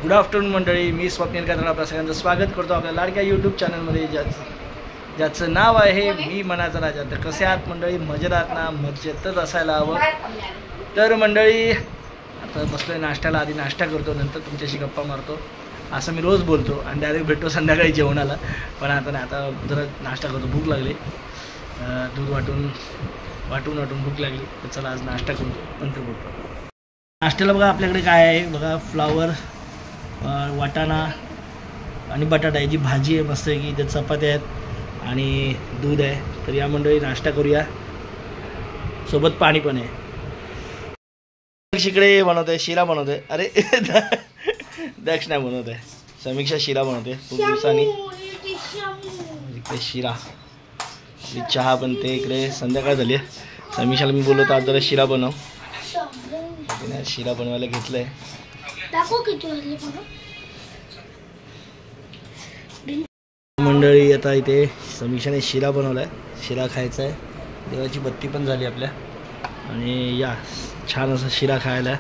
Good afternoon मंडळी, मी स्वप्नील कातरा आपल्या सगळ्यांचं स्वागत करतो आपल्या लाडक्या यूट्यूब चॅनलमध्ये ज्याचं नाव आहे मी मनाचा राजा. तर कसे आहात मंडळी? मजेत आहात ना? मजेतच असायला हवं. तर मंडळी आता बसलोय नाश्त्याला. आधी नाश्ता करतो, नंतर तुमच्याशी गप्पा मारतो असं मी रोज बोलतो आणि डायरेक्ट भेटतो संध्याकाळी जेवणाला. पण आता नाही, आता जरा नाश्ता करतो. भूक लागली, दूध वाटून भूक लागली. तर चला आज नाश्ता करतो, नंतर बोलतो. नाश्त्याला बघा आपल्याकडे काय आहे बघा, फ्लावर, वाटाणा आणि बटाटा याची भाजी आहे मस्त आहे की. इथे चपात्या आहेत आणि दूध आहे. तर या मंडळी नाश्ता करूया, सोबत पाणी पण आहे. इकडे बनवत आहे, शिरा बनवत आहे. अरे दक्ष नाही बनवत आहे, समीक्षा शिरा बनवते खूप दिवसांनी. इकडे शिरा, चहा पण ते. इकडे संध्याकाळ झाली आहे. समीक्षाला मी बोलवतो आज जरा शिरा बनव. शिरा बनवायला घेतलंय. मंडळी आता इथे समीक्षाने शिरा बनवलाय. शिरा खायचा आहे. देवाची बत्ती पण झाली आपल्या. आणि या छान असा शिरा खायला.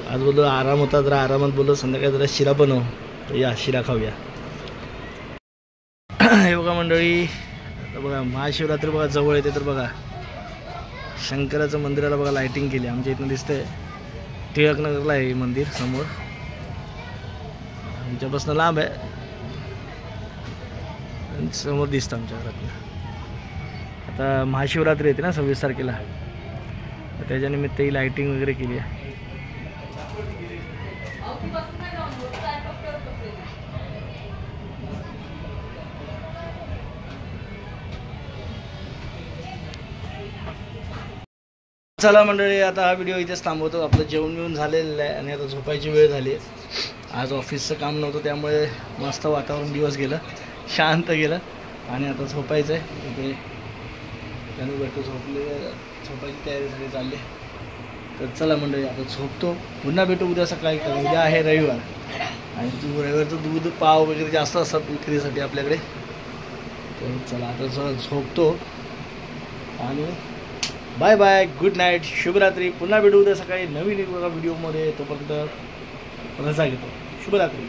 आज बोललो आराम होता, जरा आरामात बोललो संध्याकाळी जरा शिरा बनव. तर या शिरा खाऊया. हे बघा मंडळी, आता बघा महाशिवरात्री बघा जवळ येते. तर बघा शंकराचं मंदिराला बघा लाइटिंग केली. आमच्या इथून दिसतंय टिळकनगरला आहे मंदिर समोर. आमच्यापासून लांब आहे, समोर दिसतं आमच्या घरातून. आता महाशिवरात्री येते ना 26 तारखेला, तर त्याच्यानिमित्त ही लाइटिंग वगैरे केली आहे. चला मंडळी, आता हा व्हिडिओ इथेच थांबवतो. आपलं जेवण बिवून झालेलं आहे आणि आता झोपायची वेळ झाली आहे. आज ऑफिसचं काम नव्हतं त्यामुळे मस्त वातावरण, दिवस गेलं, शांत गेलं आणि आता झोपायचं आहे. इथे त्यानं भेटू झोपायची तयारी झाली चालली. तर चला मंडळी आता झोपतो. पुन्हा भेटू उद्या सकाळी. उद्या आहे रविवार आणि रविवारचं दूध पाव वगैरे जास्त असतात विक्रीसाठी आपल्याकडे. तर चला आता झोपतो आणि बाय बाय, गुड नाईट, शुभरात्री. पुन्हा भेटू उद्या सकाळी नवीन एक व्हिडिओमध्ये. तोपर्यंत रजा घेतो. शुभरात्री.